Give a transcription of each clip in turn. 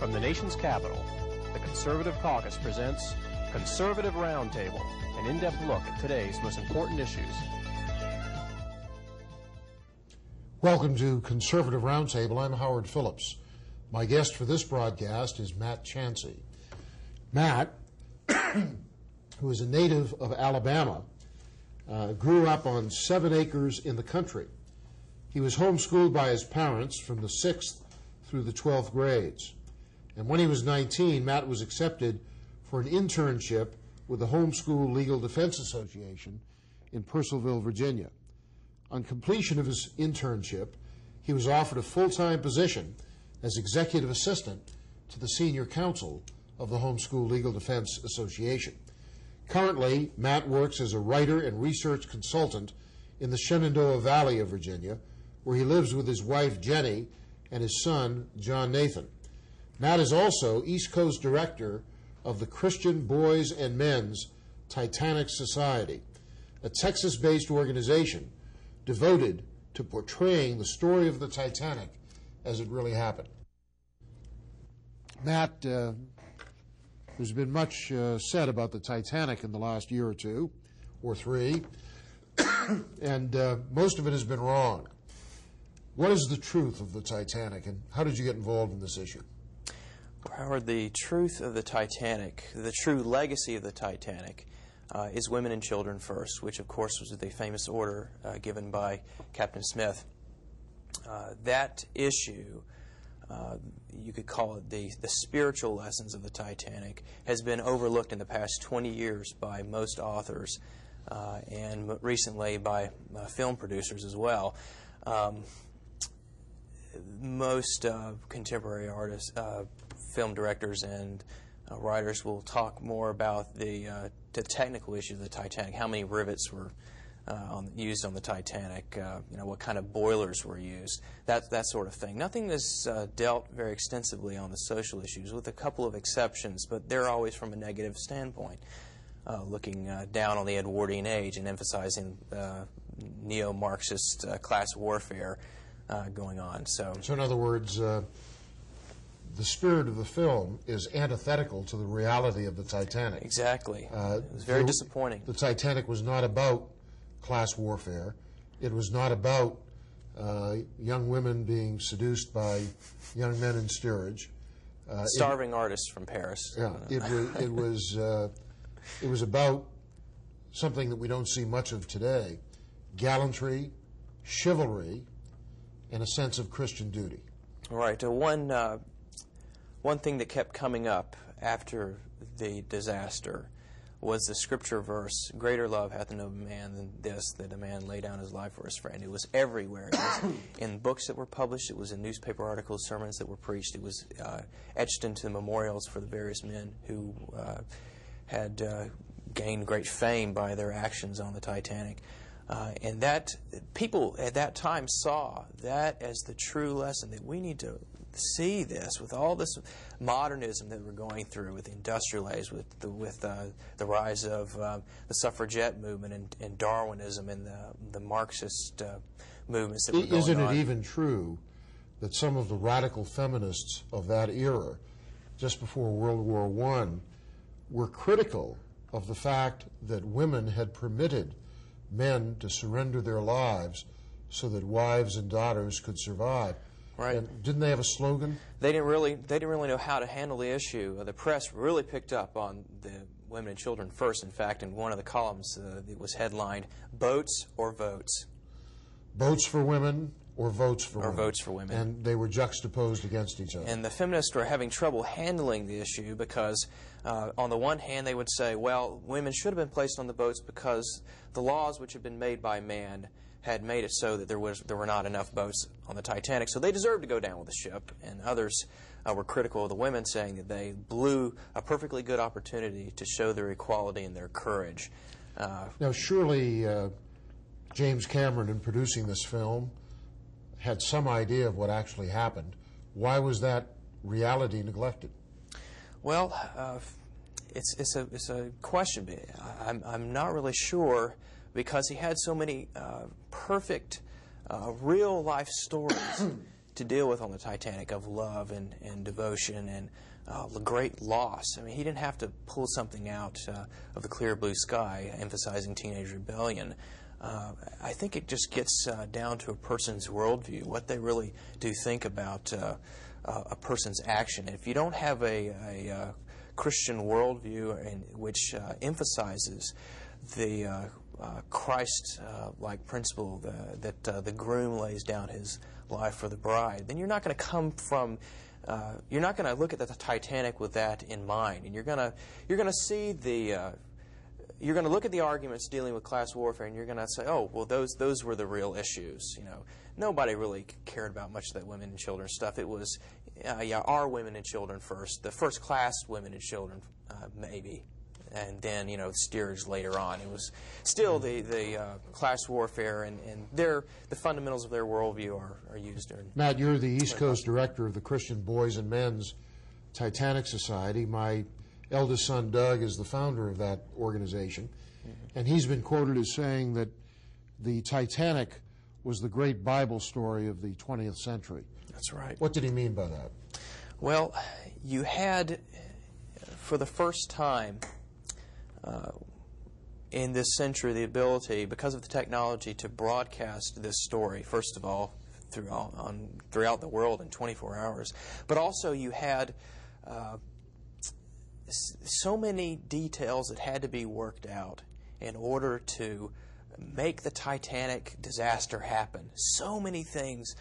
From the nation's capital, the Conservative Caucus presents Conservative Roundtable, an in-depth look at today's most important issues. Welcome to Conservative Roundtable. I'm Howard Phillips. My guest for this broadcast is Matt Chancey. Matt, who is a native of Alabama, grew up on 7 acres in the country. He was homeschooled by his parents from the 6th through the 12th grades. And when he was 19, Matt was accepted for an internship with the Homeschool Legal Defense Association in Purcellville, Virginia. On completion of his internship, he was offered a full-time position as executive assistant to the senior counsel of the Homeschool Legal Defense Association. Currently, Matt works as a writer and research consultant in the Shenandoah Valley of Virginia, where he lives with his wife, Jenny, and his son, John Nathan. Matt is also East Coast Director of the Christian Boys and Men's Titanic Society, a Texas-based organization devoted to portraying the story of the Titanic as it really happened. Matt, there's been much said about the Titanic in the last year or two, or three, and most of it has been wrong. What is the truth of the Titanic, and how did you get involved in this issue? Howard, the truth of the Titanic, the true legacy of the Titanic, is women and children first, which of course was the famous order given by Captain Smith. That issue, you could call it the spiritual lessons of the Titanic, has been overlooked in the past 20 years by most authors and recently by film producers as well. Most contemporary artists, film directors and writers will talk more about the technical issue of the Titanic, how many rivets were used on the Titanic, what kind of boilers were used, that sort of thing. Nothing is dealt very extensively on the social issues, with a couple of exceptions, but they're always from a negative standpoint, looking down on the Edwardian age and emphasizing neo-Marxist class warfare going on. So in other words, the spirit of the film is antithetical to the reality of the Titanic. Exactly. It was very disappointing. The Titanic was not about class warfare. It was not about young women being seduced by young men in steerage. Starving artists from Paris. Yeah, it was about something that we don't see much of today: gallantry, chivalry, and a sense of Christian duty. Right. One thing that kept coming up after the disaster was the scripture verse, "Greater love hath no man than this, that a man lay down his life for his friend." It was everywhere. It was in books that were published. It was in newspaper articles, sermons that were preached. It was etched into memorials for the various men who had gained great fame by their actions on the Titanic. And that people at that time saw that as the true lesson, that we need to see this with all this modernism that we're going through, with the industrial age, with the rise of the suffragette movement and Darwinism and the Marxist movements that were going on. Isn't it even true that some of the radical feminists of that era, just before World War I, were critical of the fact that women had permitted men to surrender their lives so that wives and daughters could survive? Right. And didn't they have a slogan? They didn't really know how to handle the issue. The press really picked up on the women and children first. In fact, in one of the columns, it was headlined, "Boats or Votes." Boats for women or votes for women. Or votes for women. And they were juxtaposed against each other. And the feminists were having trouble handling the issue because, on the one hand, they would say, well, women should have been placed on the boats because the laws which had been made by man had made it so that there were not enough boats on the Titanic, so they deserved to go down with the ship. And others were critical of the women, saying that they blew a perfectly good opportunity to show their equality and their courage. Now, surely James Cameron, in producing this film, had some idea of what actually happened. Why was that reality neglected? Well, it's a question. I'm not really sure, because he had so many perfect real life stories to deal with on the Titanic of love and devotion and great loss. I mean, he didn't have to pull something out of the clear blue sky emphasizing teenage rebellion. I think it just gets down to a person's worldview, what they really do think about a person's action. If you don't have a Christian worldview which emphasizes the Christ-like principle that the groom lays down his life for the bride, then you're not going to come from you're not going to look at the Titanic with that in mind, and you're going to see you're going to look at the arguments dealing with class warfare, and you're going to say, oh, well, those were the real issues. You know, nobody really cared about much of that women and children stuff. It was, our women and children first, the first class women and children maybe, and then steerage later on. It was still the class warfare, and the fundamentals of their worldview are used. Matt, you're the East Coast director of the Christian Boys and Men's Titanic Society. My eldest son, Doug, is the founder of that organization, and he's been quoted as saying that the Titanic was the great Bible story of the 20th century. That's right. What did he mean by that? Well, you had, for the first time in this century, the ability, because of the technology, to broadcast this story, first of all, throughout the world in 24 hours. But also you had so many details that had to be worked out in order to make the Titanic disaster happen. So many things.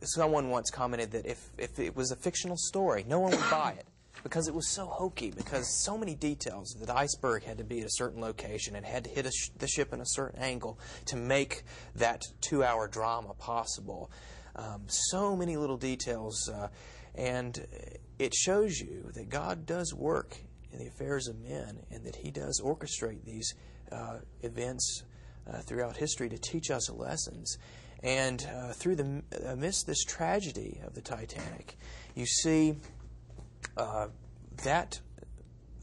Someone once commented that if it was a fictional story, no one would buy it because it was so hokey, because so many details. The iceberg had to be at a certain location and had to hit the ship in a certain angle to make that 2-hour drama possible. So many little details, and it shows you that God does work in the affairs of men, and that He does orchestrate these events throughout history to teach us lessons. And amidst this tragedy of the Titanic, you see that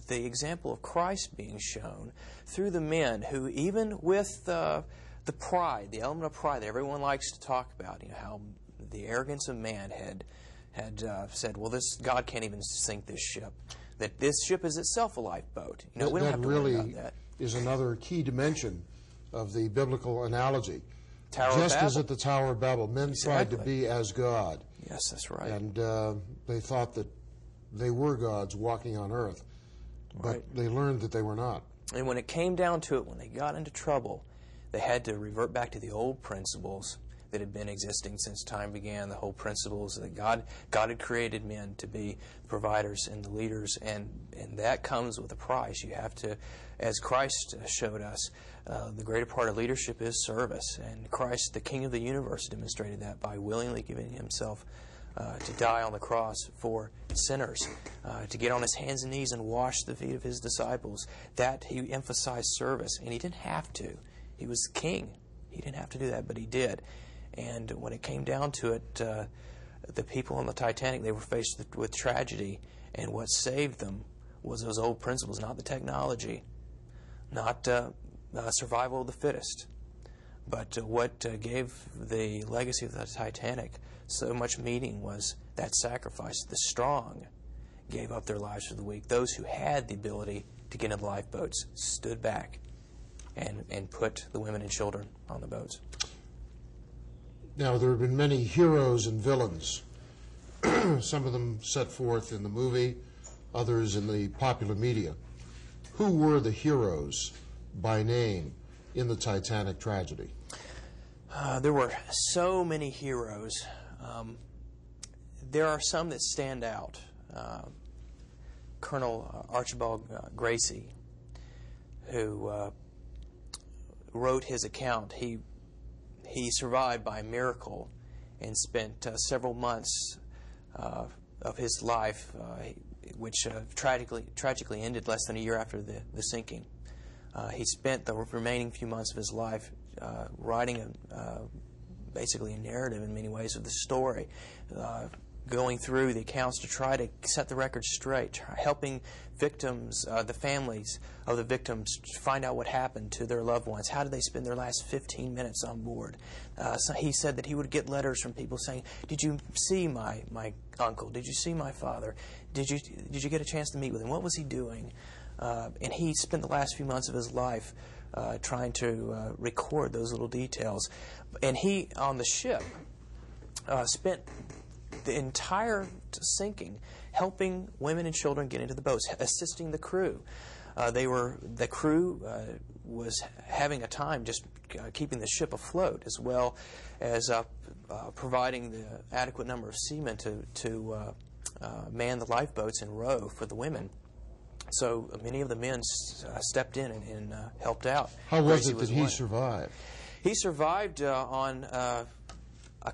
the example of Christ being shown through the men who, even with the pride, the element of pride that everyone likes to talk about, how the arrogance of man had said, well, God can't even sink this ship, that this ship is itself a lifeboat. We don't have to worry about that. Is another key dimension of the biblical analogy. Just as at the Tower of Babel, men tried to be as God. Yes, that's right. And they thought that they were gods walking on earth, but they learned that they were not. And when it came down to it, when they got into trouble, they had to revert back to the old principles that had been existing since time began, the whole principles that God had created men to be providers and the leaders, and that comes with a price. You have to, as Christ showed us, the greater part of leadership is service, and Christ, the King of the universe, demonstrated that by willingly giving Himself to die on the cross for sinners, to get on His hands and knees and wash the feet of His disciples. That He emphasized service, and He didn't have to. He was king. He didn't have to do that, but He did. And when it came down to it, the people on the Titanic, they were faced with tragedy, and what saved them was those old principles, not the technology, not survival of the fittest, but what gave the legacy of the Titanic so much meaning was that sacrifice. The strong gave up their lives for the weak. Those who had the ability to get in the lifeboats stood back and put the women and children on the boats. Now, there have been many heroes and villains, some of them set forth in the movie, others in the popular media. Who were the heroes by name in the Titanic tragedy? There were so many heroes. There are some that stand out. Colonel Archibald Gracie, who wrote his account, he survived by miracle and spent several months of his life, which tragically ended less than a year after the sinking. He spent the remaining few months of his life writing basically a narrative in many ways of the story, going through the accounts to try to set the record straight, helping victims, the families of the victims, find out what happened to their loved ones. How did they spend their last 15 minutes on board? So he said that he would get letters from people saying, "Did you see my uncle? Did you see my father? Did you get a chance to meet with him? What was he doing?" And he spent the last few months of his life trying to record those little details. And he, on the ship, spent the entire sinking helping women and children get into the boats, assisting the crew. The crew was having a time just keeping the ship afloat, as well as providing the adequate number of seamen to man the lifeboats and row for the women. So many of the men stepped in and helped out. How was it that he survived? He survived on a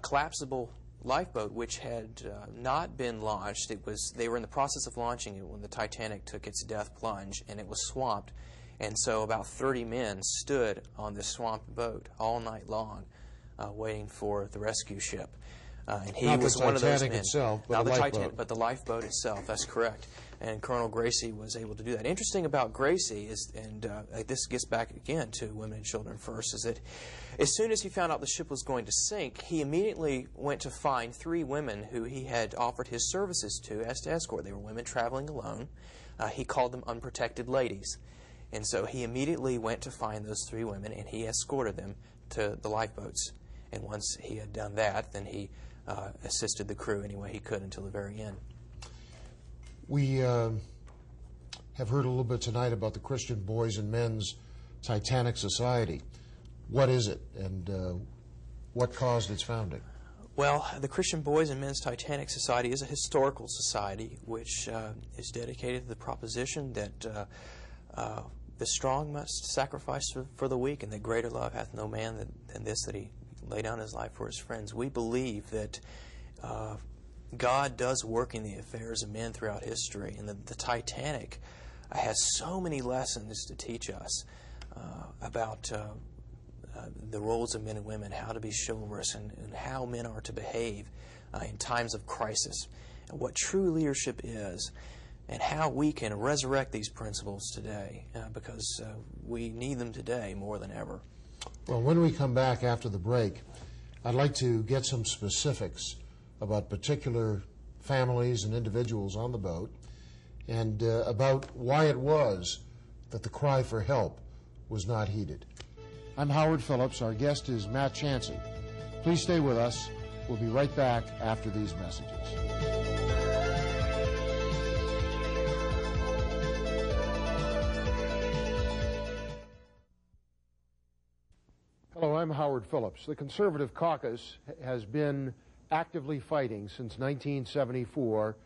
collapsible lifeboat which had not been launched. They were in the process of launching it when the Titanic took its death plunge, and it was swamped. And so about 30 men stood on this swamped boat all night long, waiting for the rescue ship. And he was one of those men. Itself, but not the lifeboat. Titanic, but the lifeboat itself. That's correct. And Colonel Gracie was able to do that. Interesting about Gracie is, and this gets back again to women and children first, is that as soon as he found out the ship was going to sink, he immediately went to find 3 women who he had offered his services to as to escort. They were women traveling alone. He called them unprotected ladies. And so he immediately went to find those 3 women, and he escorted them to the lifeboats. And once he had done that, then he assisted the crew any way he could until the very end. We have heard a little bit tonight about the Christian Boys and Men's Titanic Society. What is it, and what caused its founding? Well, the Christian Boys and Men's Titanic Society is a historical society which is dedicated to the proposition that the strong must sacrifice for the weak, and that greater love hath no man than this, that he lay down his life for his friends. We believe that God does work in the affairs of men throughout history, and the Titanic has so many lessons to teach us about the roles of men and women, how to be chivalrous, and how men are to behave in times of crisis, and what true leadership is, and how we can resurrect these principles today, because we need them today more than ever. Well, when we come back after the break, I'd like to get some specifics about particular families and individuals on the boat, and about why it was that the cry for help was not heeded. I'm Howard Phillips. Our guest is Matt Chancey. Please stay with us. We'll be right back after these messages. Hello, I'm Howard Phillips. The Conservative Caucus has been actively fighting since 1974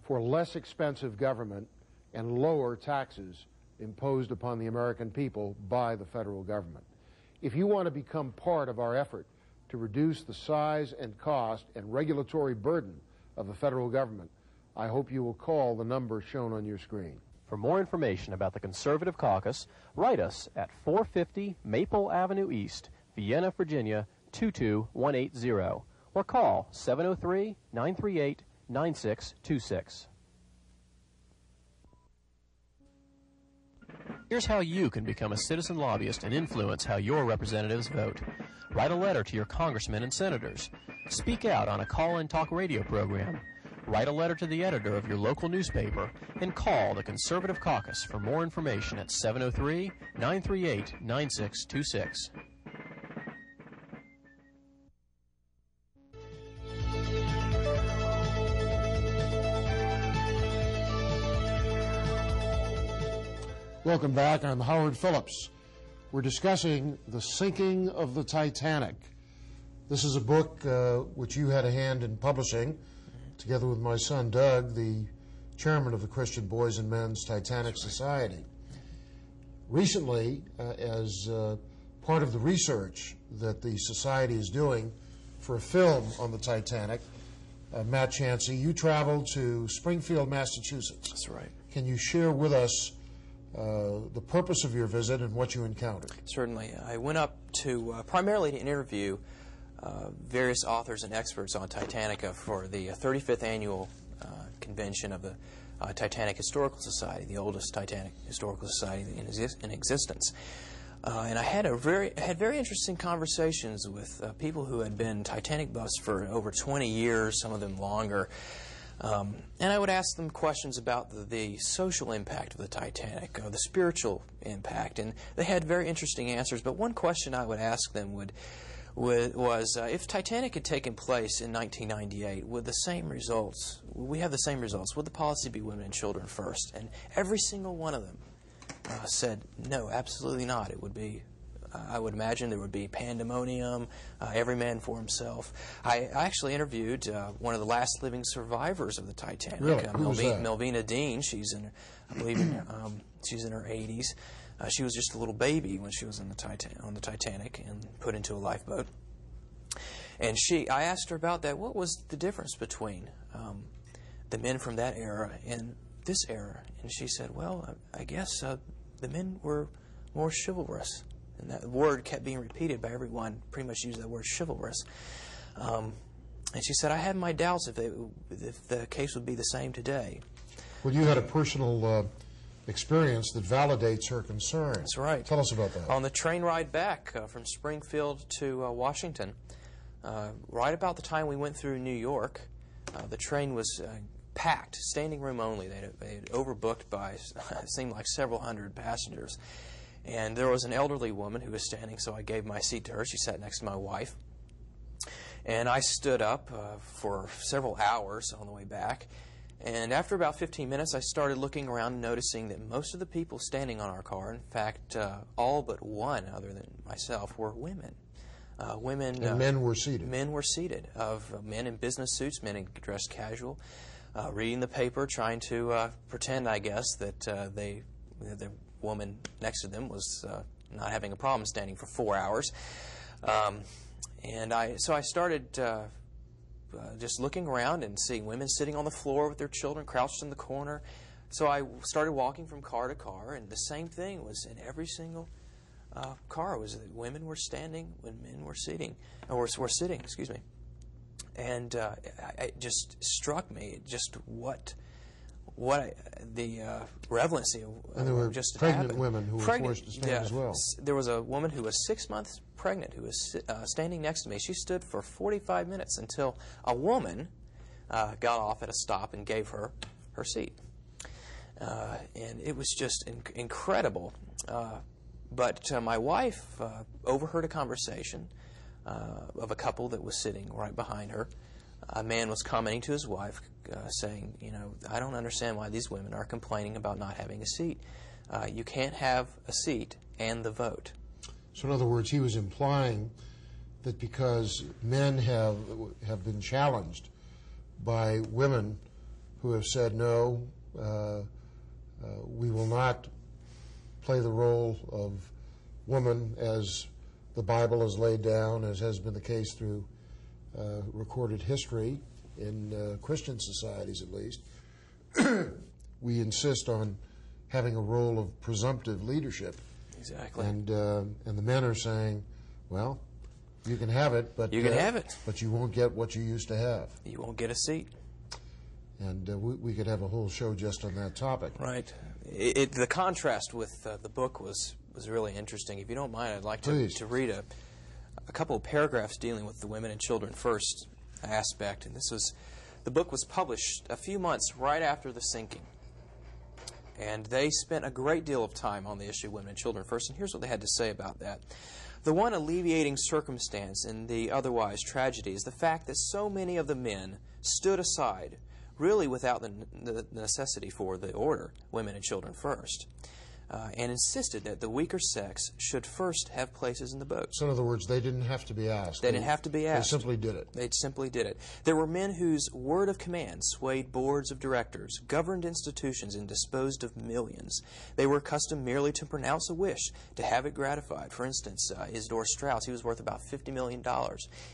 for less expensive government and lower taxes imposed upon the American people by the federal government. If you want to become part of our effort to reduce the size and cost and regulatory burden of the federal government, I hope you will call the number shown on your screen. For more information about the Conservative Caucus, write us at 450 Maple Avenue East, Vienna, Virginia 22180, or call 703-938-9626. Here's how you can become a citizen lobbyist and influence how your representatives vote. Write a letter to your congressmen and senators. Speak out on a call-in talk radio program. Write a letter to the editor of your local newspaper, and call the Conservative Caucus for more information at 703-938-9626. Welcome back. I'm Howard Phillips. We're discussing The Sinking of the Titanic. This is a book which you had a hand in publishing, together with my son Doug, the chairman of the Christian Boys and Men's Titanic Society. Recently, as part of the research that the Society is doing for a film on the Titanic, Matt Chancey, you traveled to Springfield, Massachusetts. That's right. Can you share with us the purpose of your visit and what you encountered? Certainly. I went up to primarily to interview various authors and experts on Titanica for the 35th annual convention of the Titanic Historical Society, the oldest Titanic Historical Society in existence. And I had very interesting conversations with people who had been Titanic buffs for over 20 years, some of them longer. And I would ask them questions about the social impact of the Titanic, the spiritual impact, and they had very interesting answers. But one question I would ask them was if Titanic had taken place in 1998, would we have the same results? Would the policy be women and children first? And every single one of them said, no, absolutely not. It would be, I would imagine there would be pandemonium, every man for himself. I actually interviewed one of the last living survivors of the Titanic, really? Who was that? Melvina Dean. She's I believe she's in her 80s. She was just a little baby when she was on the Titanic and put into a lifeboat. And I asked her about that. What was the difference between the men from that era and this era? And she said, well, I guess the men were more chivalrous. And that word kept being repeated by everyone, pretty much used that word chivalrous. And she said, I had my doubts if the case would be the same today. Well, you had a personal experience that validates her concern. That's right. Tell us about that. On the train ride back from Springfield to Washington, right about the time we went through New York, the train was packed, standing room only. They had overbooked by, it seemed like, several hundred passengers. And there was an elderly woman who was standing, so I gave my seat to her. She sat next to my wife. And I stood up for several hours on the way back. And after about 15 minutes, I started looking around and noticing that most of the people standing on our car, in fact, all but one other than myself, were women. And men were seated. Men were seated, of men in business suits, men dressed casual, reading the paper, trying to pretend, I guess, that the woman next to them was not having a problem standing for 4 hours. So I started just looking around and seeing women sitting on the floor with their children crouched in the corner. So I started walking from car to car, and the same thing was in every single car. Was that women were standing when men were sitting, or were sitting, excuse me. And it just struck me just what the relevancy of and there were just pregnant happened. women who were forced to stand as well. There was a woman who was 6 months pregnant who was standing next to me. She stood for 45 minutes until a woman got off at a stop and gave her her seat. And it was just incredible. But my wife overheard a conversation of a couple that was sitting right behind her. A man was commenting to his wife, saying, I don't understand why these women are complaining about not having a seat. You can't have a seat and the vote. So in other words, he was implying that because men have been challenged by women who have said, no, we will not play the role of woman as the Bible has laid down, as has been the case through recorded history in Christian societies at least. We insist on having a role of presumptive leadership. Exactly. And the men are saying, well, you can have it, but but you won't get what you used to have. You won't get a seat. And we could have a whole show just on that topic. Right. The contrast with the book was really interesting. If you don't mind, I'd like to read a couple of paragraphs dealing with the women and children first aspect. And the book was published a few months right after the sinking. And they spent a great deal of time on the issue of women and children first. And here's what they had to say about that. The one alleviating circumstance in the otherwise tragedy is the fact that so many of the men stood aside, really without the necessity for the order, women and children first, and insisted that the weaker sex should first have places in the boat. So in other words, they didn't have to be asked. They didn't have to be asked. They simply did it. They simply did it. There were men whose word of command swayed boards of directors, governed institutions, and disposed of millions. They were accustomed merely to pronounce a wish, to have it gratified. For instance, Isidore Straus, he was worth about $50 million.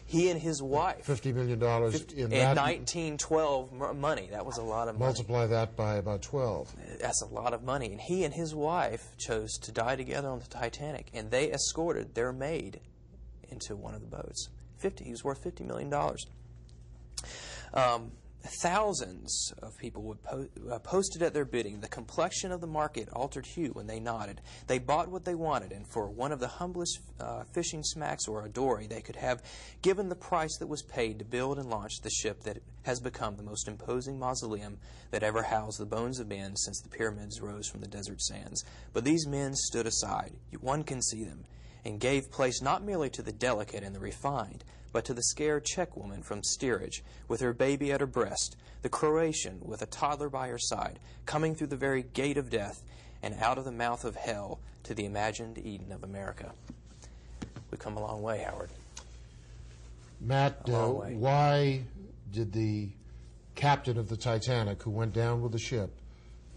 He and his wife... $50 million in 1912 money. That was a lot of money. Multiply that by about 12. That's a lot of money. And he and his wife chose to die together on the Titanic, and they escorted their maid into one of the boats. He was worth $50 million. Thousands of people would posted at their bidding. The complexion of the market altered hue when they nodded. They bought what they wanted, and for one of the humblest fishing smacks or a dory, they could have given the price that was paid to build and launch the ship that has become the most imposing mausoleum that ever housed the bones of men since the pyramids rose from the desert sands. But these men stood aside, one can see them, and gave place not merely to the delicate and the refined, but to the scared Czech woman from steerage with her baby at her breast, the Croatian with a toddler by her side, coming through the very gate of death and out of the mouth of hell to the imagined Eden of America. We've come a long way, Howard. Matt, why did the captain of the Titanic, who went down with the ship,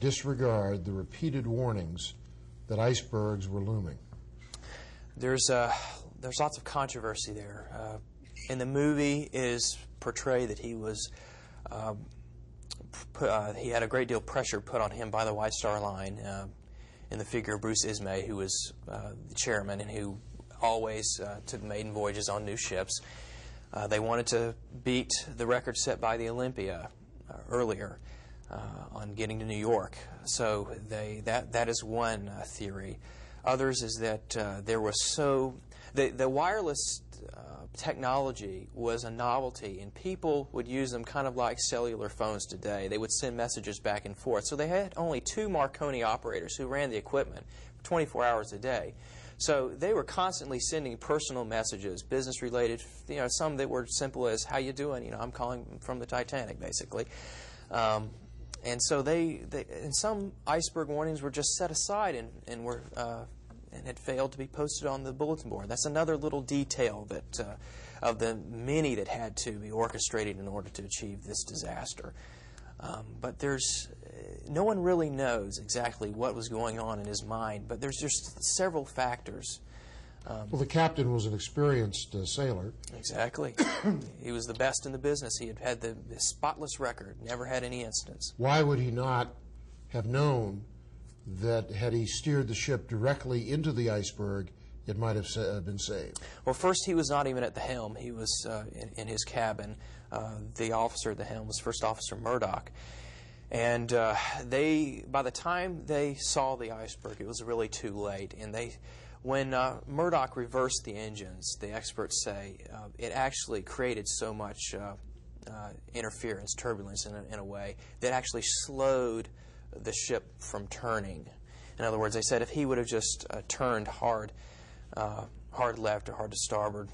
disregard the repeated warnings that icebergs were looming? There's lots of controversy there. In the movie, it is portrayed that he was he had a great deal of pressure put on him by the White Star Line in the figure of Bruce Ismay, who was the chairman and who always took maiden voyages on new ships. They wanted to beat the record set by the Olympia earlier on getting to New York. So that is one theory. Others is that there was the wireless technology was a novelty, and people would use them kind of like cellular phones today. They would send messages back and forth. So they had only 2 Marconi operators who ran the equipment 24 hours a day. So they were constantly sending personal messages, business-related, some that were simple as, how you doing? I'm calling from the Titanic, basically. And so and some iceberg warnings were just set aside and were and had failed to be posted on the bulletin board. That's another little detail that of the many that had to be orchestrated in order to achieve this disaster. But no one really knows exactly what was going on in his mind, but there's just several factors. Well, the captain was an experienced sailor. Exactly. He was the best in the business. He had the spotless record, never had any incidents. Why would he not have known that had he steered the ship directly into the iceberg, it might have been saved? Well, first, he was not even at the helm. He was in his cabin. The officer at the helm was First Officer Murdoch. And by the time they saw the iceberg, it was really too late. And when Murdoch reversed the engines, the experts say it actually created so much interference, turbulence in a way, that actually slowed the ship from turning. In other words, they said if he would have just turned hard left or hard to starboard,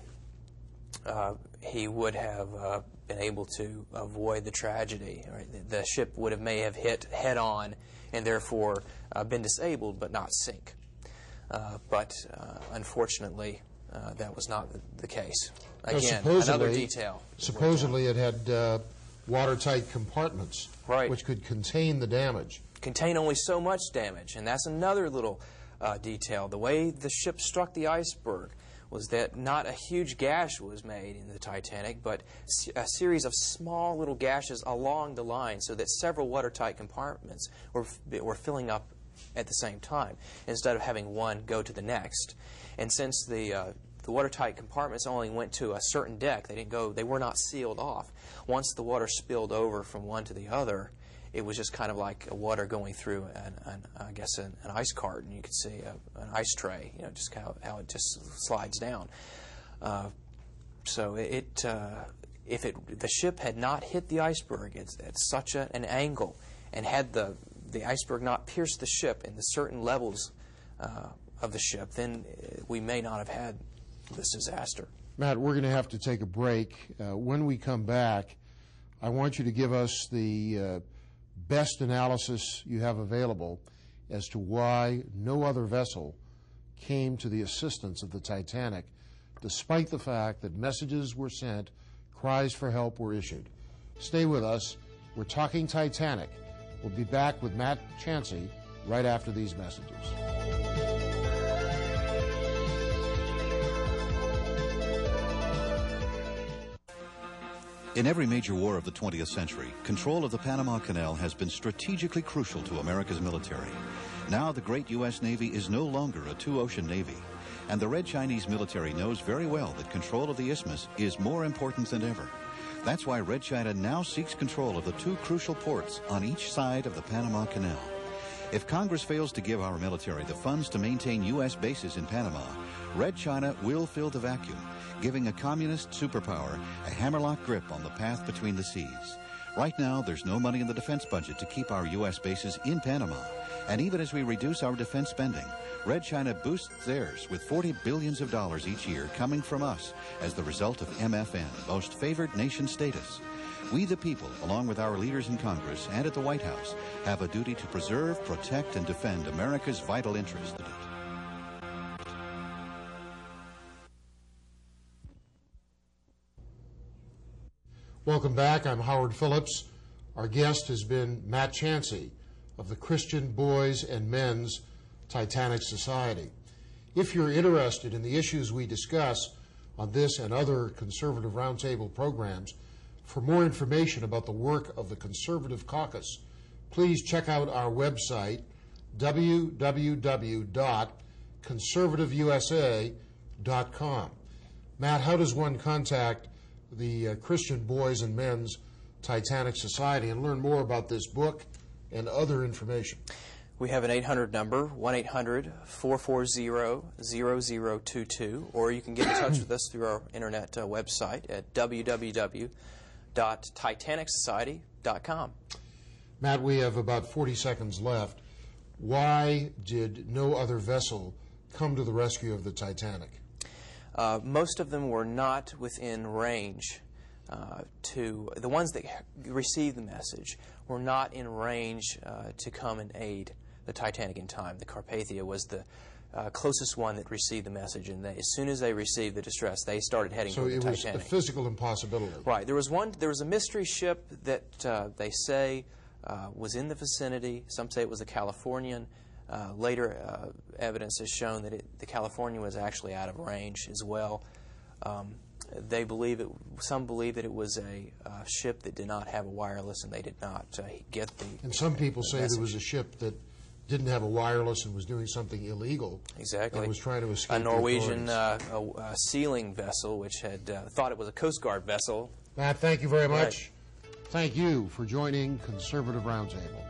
he would have been able to avoid the tragedy. Right? The ship may have hit head on and therefore been disabled but not sink. But unfortunately, that was not the case. Again, another detail. Supposedly it had watertight compartments, right, which could contain the damage. Contain only so much damage, and that's another little detail. The way the ship struck the iceberg was that not a huge gash was made in the Titanic, but a series of small little gashes along the line, so that several watertight compartments were filling up at the same time, instead of having one go to the next. And since the watertight compartments only went to a certain deck, they were not sealed off. Once the water spilled over from one to the other, it was just kind of like water going through an ice cart, and you could see an ice tray, just how it just slides down. So if the ship had not hit the iceberg at such an angle, and had the iceberg not pierced the ship in the certain levels of the ship, then we may not have had this disaster. Matt, we're going to have to take a break. When we come back, I want you to give us the best analysis you have available as to why no other vessel came to the assistance of the Titanic, despite the fact that messages were sent, cries for help were issued. Stay with us. We're talking Titanic. We'll be back with Matt Chancey right after these messages. In every major war of the 20th century, control of the Panama Canal has been strategically crucial to America's military. Now the great U.S. Navy is no longer a two-ocean navy. And the Red Chinese military knows very well that control of the isthmus is more important than ever. That's why Red China now seeks control of the two crucial ports on each side of the Panama Canal. If Congress fails to give our military the funds to maintain U.S. bases in Panama, Red China will fill the vacuum, giving a communist superpower a hammerlock grip on the path between the seas. Right now, there's no money in the defense budget to keep our U.S. bases in Panama. And even as we reduce our defense spending, Red China boosts theirs with $40 billion each year coming from us as the result of MFN, Most Favored Nation status. We the people, along with our leaders in Congress and at the White House, have a duty to preserve, protect, and defend America's vital interest. Welcome back. I'm Howard Phillips. Our guest has been Matt Chancey of the Christian Boys and Men's Titanic Society. If you're interested in the issues we discuss on this and other Conservative Roundtable programs, for more information about the work of the Conservative Caucus, please check out our website, www.conservativeusa.com. Matt, how does one contact the Christian Boys and Men's Titanic Society and learn more about this book and other information? We have an 800 number, 1-800-440-0022, or you can get in touch with us through our internet website at www.titanicsociety.com. Matt, we have about 40 seconds left. Why did no other vessel come to the rescue of the Titanic? Most of them were not within range the ones that received the message were not in range to come and aid the Titanic in time. The Carpathia was the closest one that received the message, and as soon as they received the distress, they started heading toward the Titanic. So it was a physical impossibility. Right. There was a mystery ship that they say was in the vicinity. Some say it was a Californian. Later evidence has shown that the Californian was actually out of range as well. Some believe that it was a ship that did not have a wireless, and they did not get the And some people say message. there was a ship that didn't have a wireless and was doing something illegal. Exactly. And was trying to escape a Norwegian sealing vessel, which had thought it was a Coast Guard vessel. Matt, thank you very much. Right. Thank you for joining Conservative Roundtable.